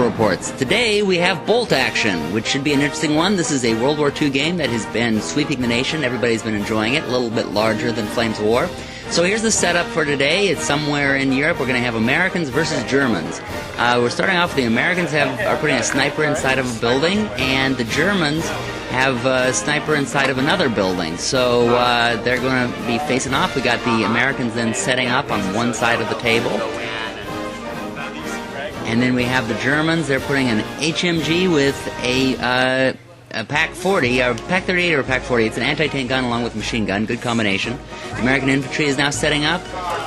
reports. Today we have Bolt Action, which should be an interesting one. This is a World War II game that has been sweeping the nation. Everybody's been enjoying it. A little bit larger than Flames of War. So here's the setup for today. It's somewhere in Europe. We're going to have Americans versus Germans. We're starting off with the Americans are putting a sniper inside of a building, and the Germans have a sniper inside of another building. So they're going to be facing off. We got the Americans then setting up on one side of the table. And then we have the Germans. They're putting an HMG with a Pack 40, or Pack 38 or a Pack 40. It's an anti-tank gun along with machine gun. Good combination. American infantry is now setting up.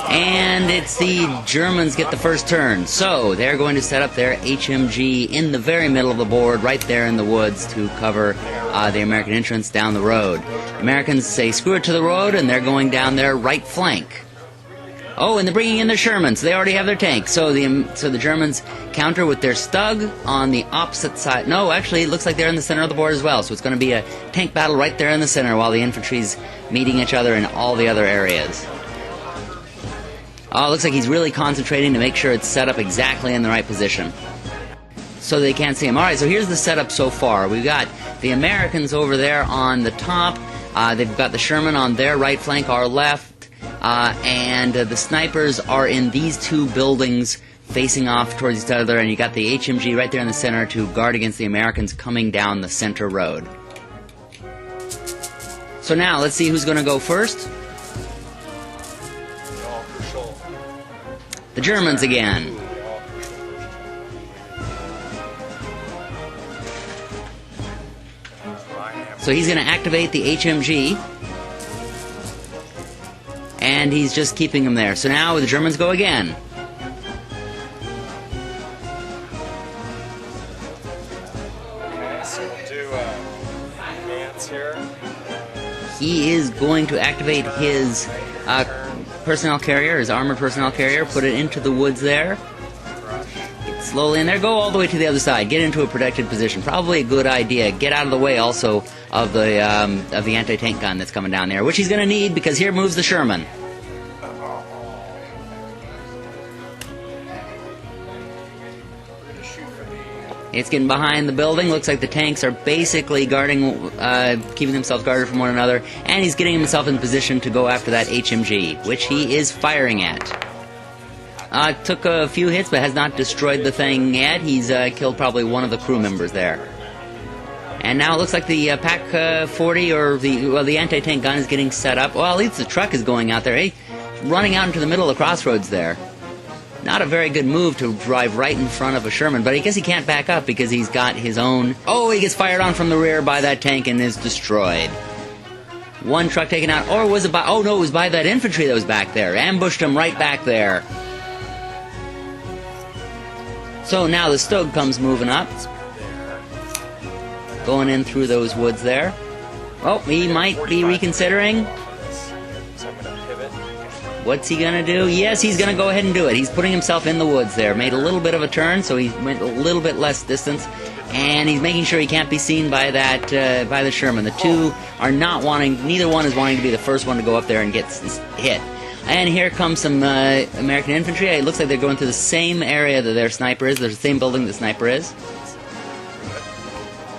And it's the Germans get the first turn. So they're going to set up their HMG in the very middle of the board, right there in the woods, to cover the American entrance down the road. Americans say screw it to the road, and they're going down their right flank. Oh, and they're bringing in their Shermans. So they already have their tank. So the Germans counter with their Stug on the opposite side. No, actually, it looks like they're in the center of the board as well. So it's going to be a tank battle right there in the center while the infantry's meeting each other in all the other areas. Oh, it looks like he's really concentrating to make sure it's set up exactly in the right position, so they can't see him. Alright, so here's the setup so far. We've got the Americans over there on the top. They've got the Sherman on their right flank, our left. And the snipers are in these two buildings facing off towards each other, and you got the HMG right there in the center to guard against the Americans coming down the center road. So now, let's see who's going to go first. The Germans again. So he's going to activate the HMG. And he's just keeping them there. So now the Germans go again. Okay, so we'll do advance here. He is going to activate his personnel carrier, his armored personnel carrier, put it into the woods there. Get slowly in there. Go all the way to the other side. Get into a protected position. Probably a good idea. Get out of the way also of the anti-tank gun that's coming down there, which he's going to need because here moves the Sherman. It's getting behind the building. Looks like the tanks are basically guarding, keeping themselves guarded from one another, and he's getting himself in position to go after that HMG, which he is firing at. Took a few hits, but has not destroyed the thing yet. He's killed probably one of the crew members there. And now it looks like the Pack 40 or the anti-tank gun is getting set up. Well, at least the truck is going out there. Hey, running out into the middle of the crossroads there. Not a very good move to drive right in front of a Sherman, but I guess he can't back up because he's got his own. Oh, he gets fired on from the rear by that tank and is destroyed. One truck taken out, or was it by? Oh no, it was by that infantry that was back there. Ambushed him right back there. So now the Stug comes moving up. Going in through those woods there. Oh, he might be reconsidering. What's he gonna do? Yes, he's gonna go ahead and do it. He's putting himself in the woods there. Made a little bit of a turn, so he went a little bit less distance. And he's making sure he can't be seen by that, by the Sherman. The two are not wanting, neither one is wanting to be the first one to go up there and get hit. And here comes some American infantry. It looks like they're going through the same area that their sniper is. There's the same building the sniper is.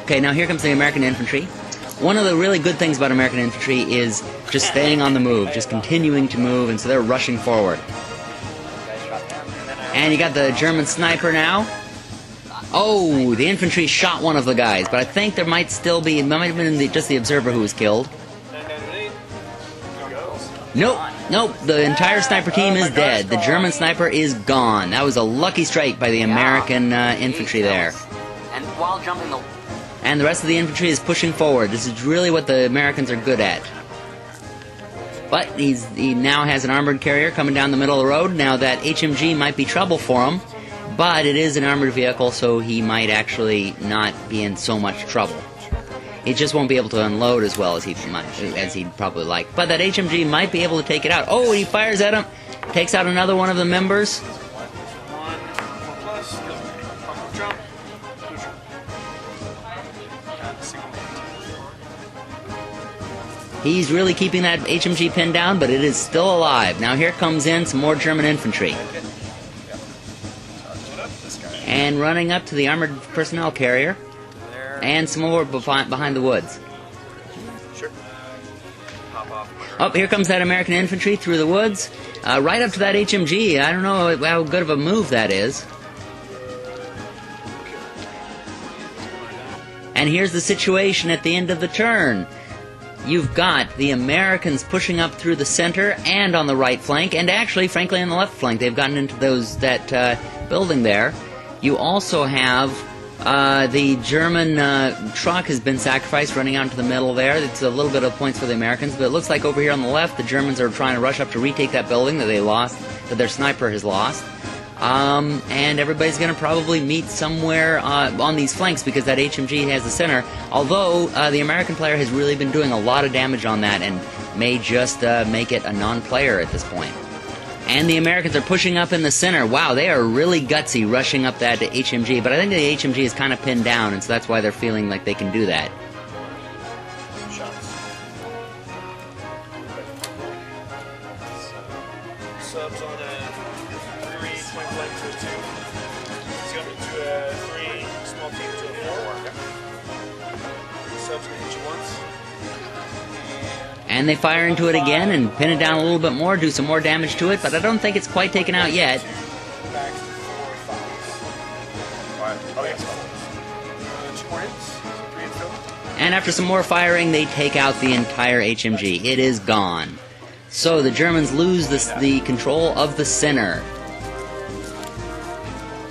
Okay, now here comes the American infantry. One of the really good things about American infantry is just staying on the move, just continuing to move, and so they're rushing forward. And you got the German sniper now. Oh, the infantry shot one of the guys, but I think there might still be, it might have been just the observer who was killed. Nope, nope, the entire sniper team is dead. The German sniper is gone. That was a lucky strike by the American infantry there. And while jumping the... And the rest of the infantry is pushing forward. This is really what the Americans are good at. But he now has an armored carrier coming down the middle of the road. Now that HMG might be trouble for him, but it is an armored vehicle, so he might actually not be in so much trouble. He just won't be able to unload as well as he'd probably like. But that HMG might be able to take it out. Oh, he fires at him, takes out another one of the members. He's really keeping that HMG pinned down, but it is still alive. Now here comes in some more German infantry. And running up to the armored personnel carrier. And some more behind the woods. Sure. Pop off. Oh, here comes that American infantry through the woods. Right up to that HMG. I don't know how good of a move that is. And here's the situation at the end of the turn. You've got the Americans pushing up through the center and on the right flank, and actually, frankly, on the left flank. They've gotten into that building there. You also have the German truck has been sacrificed, running out into the middle there. It's a little bit of points for the Americans, but it looks like over here on the left, the Germans are trying to rush up to retake that building that they lost, that their sniper has lost. And everybody's going to probably meet somewhere on these flanks because that HMG has the center. Although the American player has really been doing a lot of damage on that and may just make it a non-player at this point. And the Americans are pushing up in the center. Wow, they are really gutsy rushing up that HMG. But I think the HMG is kind of pinned down, and so that's why they're feeling like they can do that. Subs on a 3 point blank to a 2. It's going to a 3 small team to a 4. Subs going to hit you once. And they fire into it again and pin it down a little bit more, do some more damage to it, but I don't think it's quite taken out yet. Back to 4 5. Oh, yes. 2 more hits. 3 hits total. And after some more firing, they take out the entire HMG. It is gone. So the Germans lose the control of the center.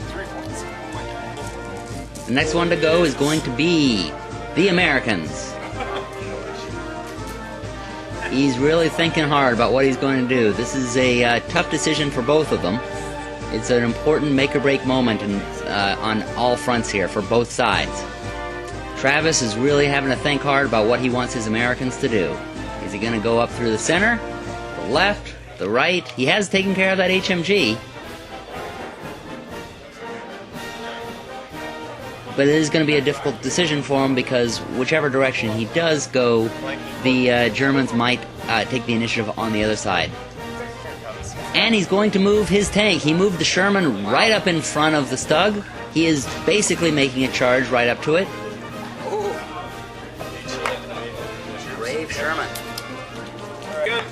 3 points. The next one to go is going to be the Americans. He's really thinking hard about what he's going to do. This is a tough decision for both of them. It's an important make-or-break moment on all fronts here for both sides. Travis is really having to think hard about what he wants his Americans to do. Is he going to go up through the center, the left, the right? He has taken care of that HMG. But it is going to be a difficult decision for him because whichever direction he does go, the Germans might take the initiative on the other side. And he's going to move his tank. He moved the Sherman right up in front of the Stug. He is basically making a charge right up to it. Brave Sherman. Good.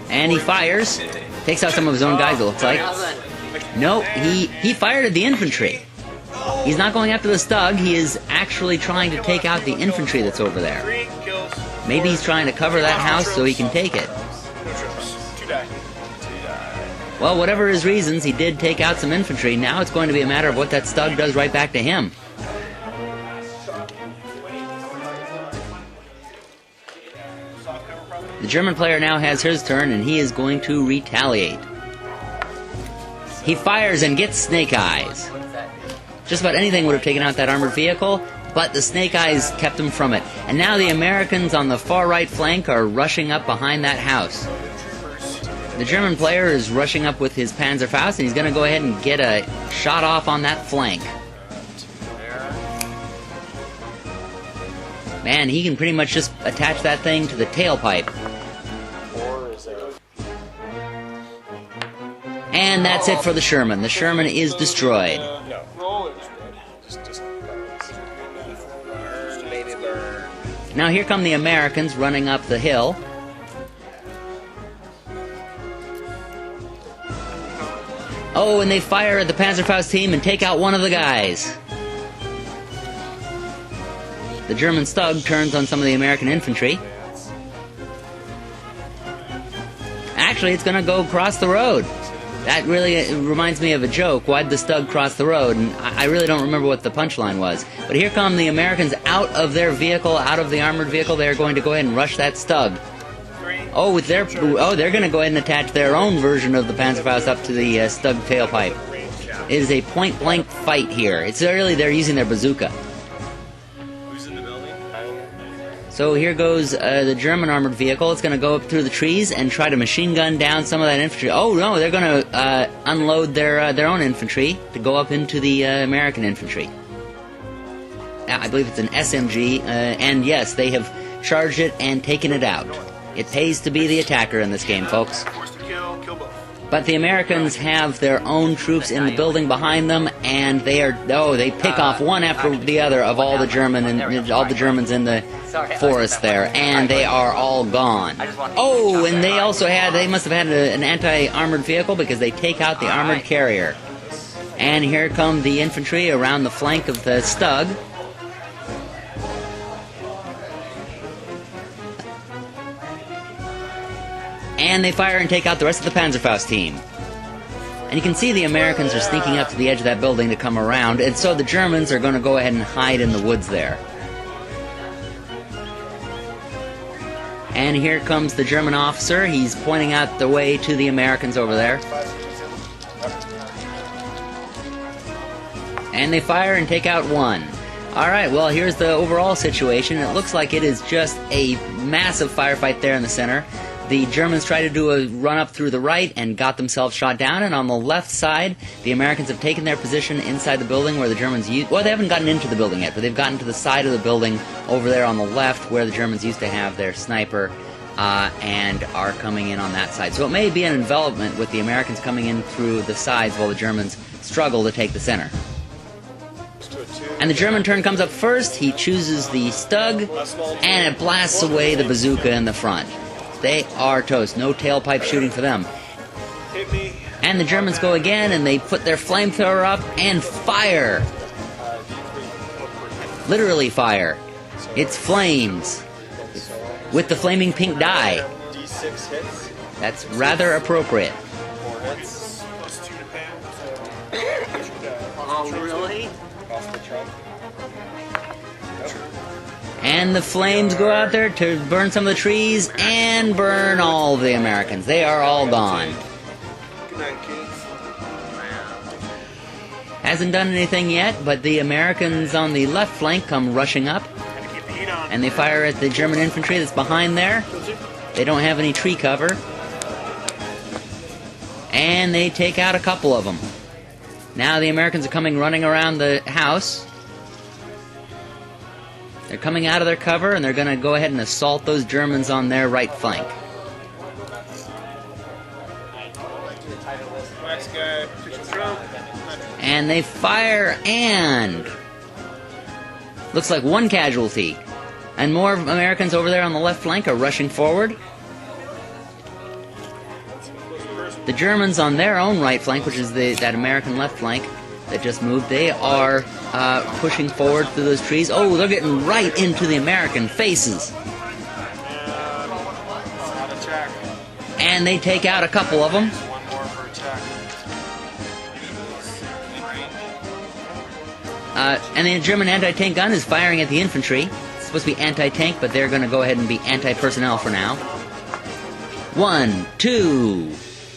And he fires. Takes out some of his own guys, it looks like. No, he fired at the infantry. He's not going after the Stug. He is actually trying to take out the infantry that's over there. 3 kills. Maybe he's trying to cover that house so he can take it. No troops. 2 die. 2 die. Well, whatever his reasons, he did take out some infantry. Now it's going to be a matter of what that Stug does right back to him. The German player now has his turn, and he is going to retaliate. He fires and gets Snake Eyes. Just about anything would have taken out that armored vehicle, but the Snake Eyes kept him from it. And now the Americans on the far right flank are rushing up behind that house. The German player is rushing up with his Panzerfaust, and he's going to go ahead and get a shot off on that flank. Man, he can pretty much just attach that thing to the tailpipe. And that's it for the Sherman. The Sherman is destroyed. No. Roller's dead. Just burn, baby, burn. Now here come the Americans running up the hill. Oh, and they fire at the Panzerfaust team and take out one of the guys. The German Stug turns on some of the American infantry. Actually, it's going to go across the road. That really reminds me of a joke. Why'd the Stug cross the road? And I really don't remember what the punchline was. But here come the Americans out of their vehicle, out of the armored vehicle. They're going to go ahead and rush that Stug. Oh, they're going to go ahead and attach their own version of the Panzerfaust up to the Stug tailpipe. It is a point-blank fight here. It's really they're using their bazooka. Who's in the building? So here goes the German armored vehicle. It's going to go up through the trees and try to machine gun down some of that infantry. Oh no, they're going to unload their own infantry to go up into the American infantry. I believe it's an SMG, and yes, they have charged it and taken it out. It pays to be the attacker in this game, folks. Forced to kill both. But the Americans have their own troops in the building behind them, and they pick off one after the other of all the Germans in the forest there, and they are all gone. Oh, and they must have had an anti-armored vehicle because they take out the armored carrier. And here come the infantry around the flank of the Stug. And they fire and take out the rest of the Panzerfaust team. And you can see the Americans are sneaking up to the edge of that building to come around, and so the Germans are going to go ahead and hide in the woods there. And here comes the German officer. He's pointing out the way to the Americans over there. And they fire and take out one. Alright, well, here's the overall situation. It looks like it is just a massive firefight there in the center. The Germans tried to do a run up through the right and got themselves shot down, and on the left side, the Americans have taken their position inside the building where the Germans well, they haven't gotten into the building yet, but they've gotten to the side of the building over there on the left where the Germans used to have their sniper, and are coming in on that side. So it may be an envelopment with the Americans coming in through the sides while the Germans struggle to take the center. And the German turn comes up first. He chooses the Stug, and it blasts away the bazooka in the front. They are toast. No tailpipe shooting for them. And the Germans go again, and they put their flamethrower up and fire. Literally fire. It's flames. With the flaming pink dye. That's rather appropriate. Oh, really? And the flames go out there to burn some of the trees and burn all of the Americans. They are all gone. Hasn't done anything yet, but the Americans on the left flank come rushing up. And they fire at the German infantry that's behind there. They don't have any tree cover. And they take out a couple of them. Now the Americans are coming running around the house. They're coming out of their cover, and they're going to go ahead and assault those Germans on their right flank. And they fire, and looks like one casualty. And more Americans over there on the left flank are rushing forward. The Germans on their own right flank, which is that American left flank that just moved, they are pushing forward through those trees. Oh, they're getting right into the American faces. And they take out a couple of them. And the German anti-tank gun is firing at the infantry. It's supposed to be anti-tank, but they're going to go ahead and be anti-personnel for now. 1, 2...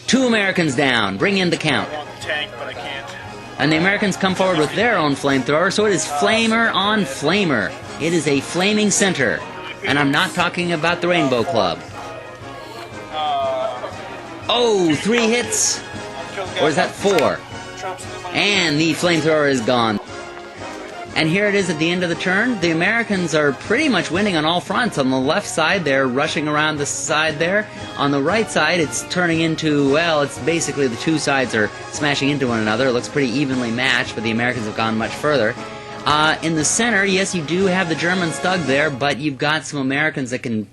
2 Americans down. Bring in the count. I want the tank, but I can't. And the Americans come forward with their own flamethrower, so it is flamer on flamer. It is a flaming center. And I'm not talking about the Rainbow Club. Oh, 3 hits? Or is that 4? And the flamethrower is gone. And here it is at the end of the turn. The Americans are pretty much winning on all fronts. On the left side, they're rushing around the side there. On the right side, it's turning into, well, it's basically the two sides are smashing into one another. It looks pretty evenly matched, but the Americans have gone much further. In the center, yes, you do have the German Stug there, but you've got some Americans that can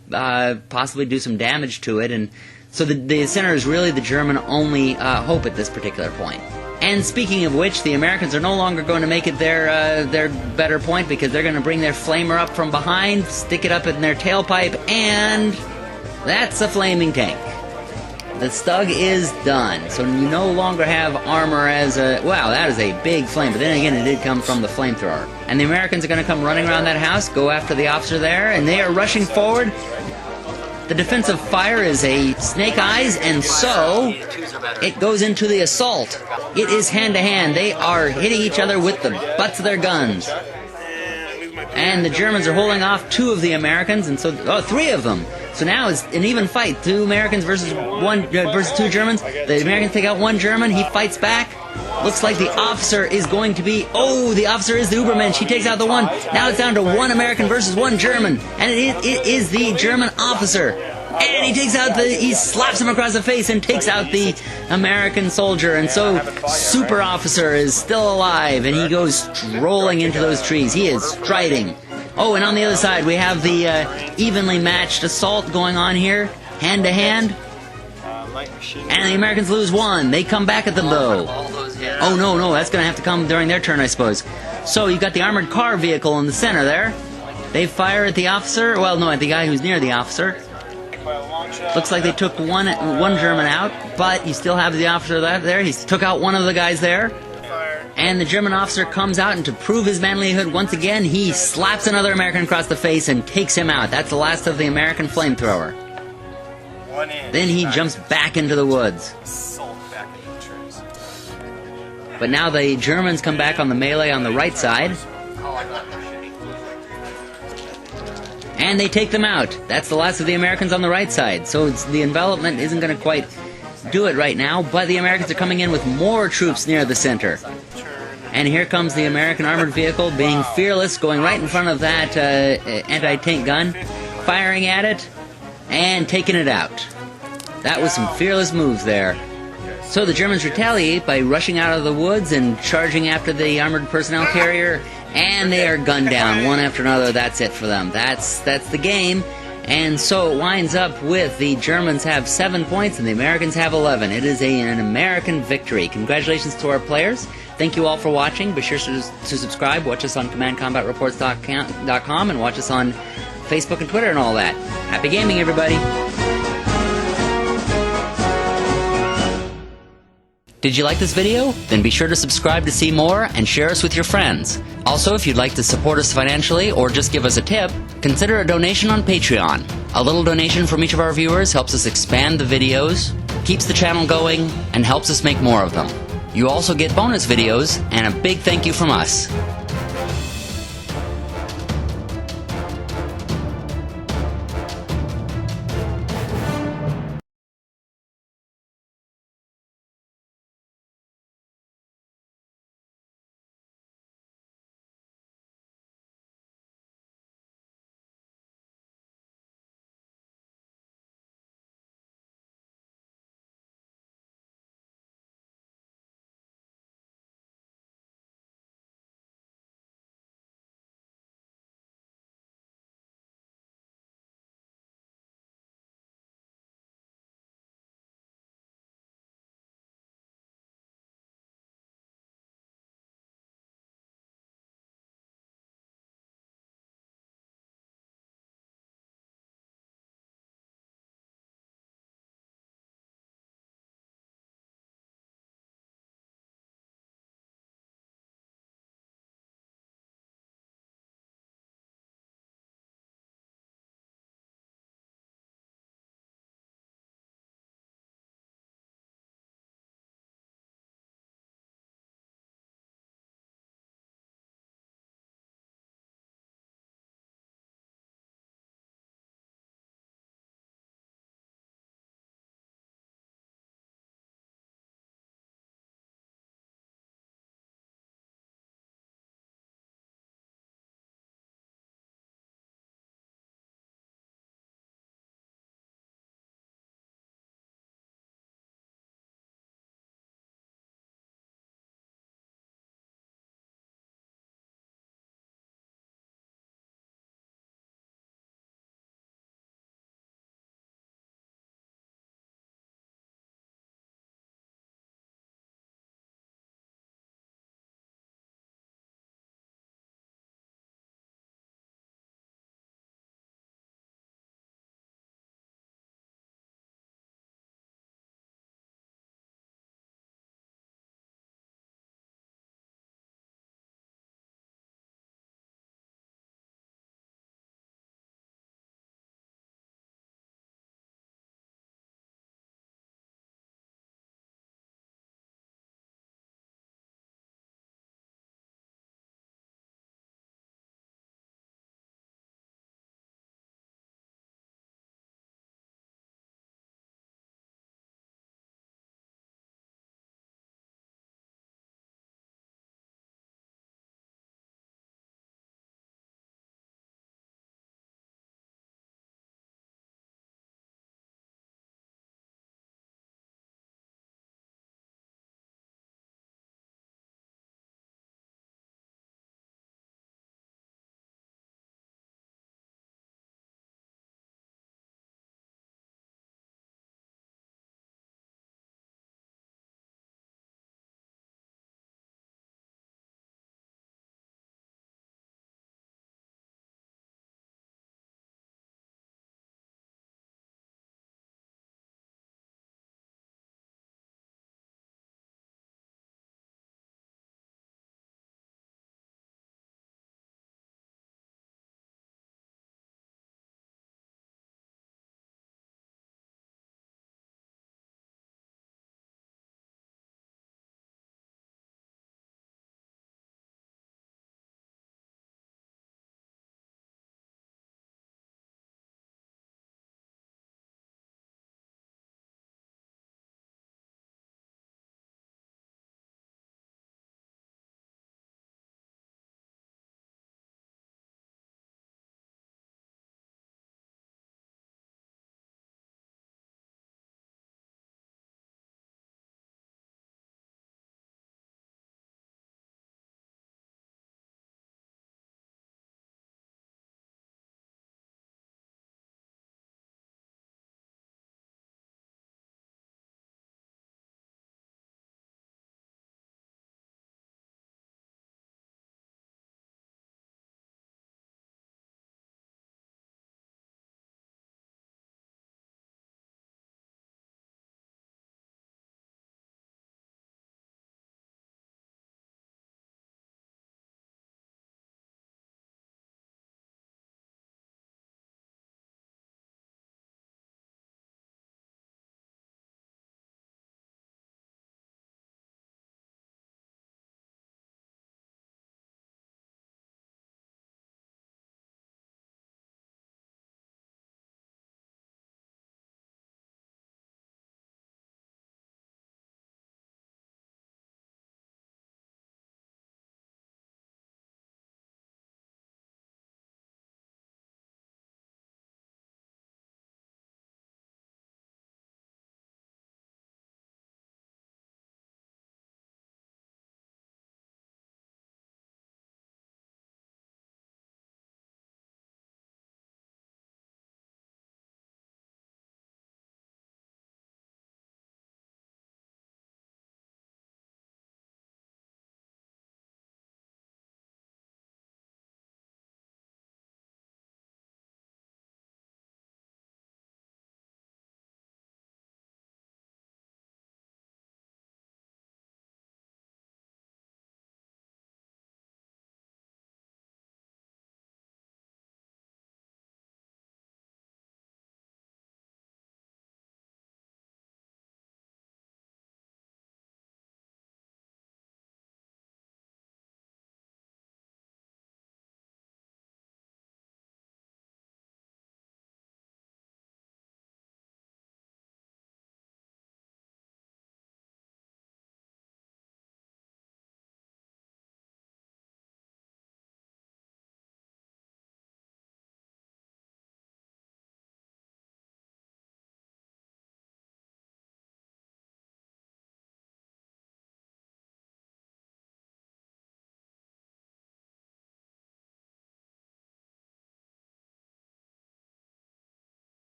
possibly do some damage to it. And so the center is really the German only hope at this particular point. And speaking of which, the Americans are no longer going to make it their better point, because they're going to bring their flamer up from behind, stick it up in their tailpipe, and that's a flaming tank. The Stug is done, so you no longer have armor as a... Wow, that is a big flame, but then again, it did come from the flamethrower. And the Americans are going to come running around that house, go after the officer there, and they are rushing forward. The defensive fire is a snake eyes, and so it goes into the assault. It is hand-to-hand. They are hitting each other with the butts of their guns. And the Germans are holding off 2 of the Americans, and so... Oh, 3 of them. So now it's an even fight. 2 Americans versus 2 Germans. The Americans take out 1 German. He fights back. Looks like the officer is going to be... Oh, the officer is the Uberman. She takes out the 1. Now it's down to 1 American versus 1 German. And it is the German officer. And he takes out he slaps him across the face and takes out the American soldier. And so Super Officer is still alive, and he goes strolling into those trees. He is striding. Oh, and on the other side, we have the evenly matched assault going on here, hand to hand. And the Americans lose one. They come back at them, though. Oh, no, that's going to have to come during their turn, I suppose. So you've got the armored car vehicle in the center there. They fire at the officer. Well, no, at the guy who's near the officer. Looks like they took one German out, but you still have the officer there. He took out one of the guys there. And the German officer comes out, and to prove his manlyhood once again, he slaps another American across the face and takes him out. That's the last of the American flamethrower. Then he jumps back into the woods. But now the Germans come back on the melee on the right side. And they take them out. That's the last of the Americans on the right side. So the envelopment isn't going to quite do it right now, but the Americans are coming in with more troops near the center. And here comes the American armored vehicle, being fearless, going right in front of that anti-tank gun, firing at it, and taking it out. That was some fearless moves there. So the Germans retaliate by rushing out of the woods and charging after the armored personnel carrier, and they are gunned down one after another. That's it for them. That's the game. And so it winds up with the Germans have 7 points and the Americans have 11. It is an American victory. Congratulations to our players. Thank you all for watching. Be sure to subscribe. Watch us on commandcombatreports.com and watch us on Facebook and Twitter and all that. Happy gaming, everybody. Did you like this video? Then be sure to subscribe to see more and share us with your friends. Also, if you'd like to support us financially or just give us a tip, consider a donation on Patreon. A little donation from each of our viewers helps us expand the videos, keeps the channel going, and helps us make more of them. You also get bonus videos and a big thank you from us.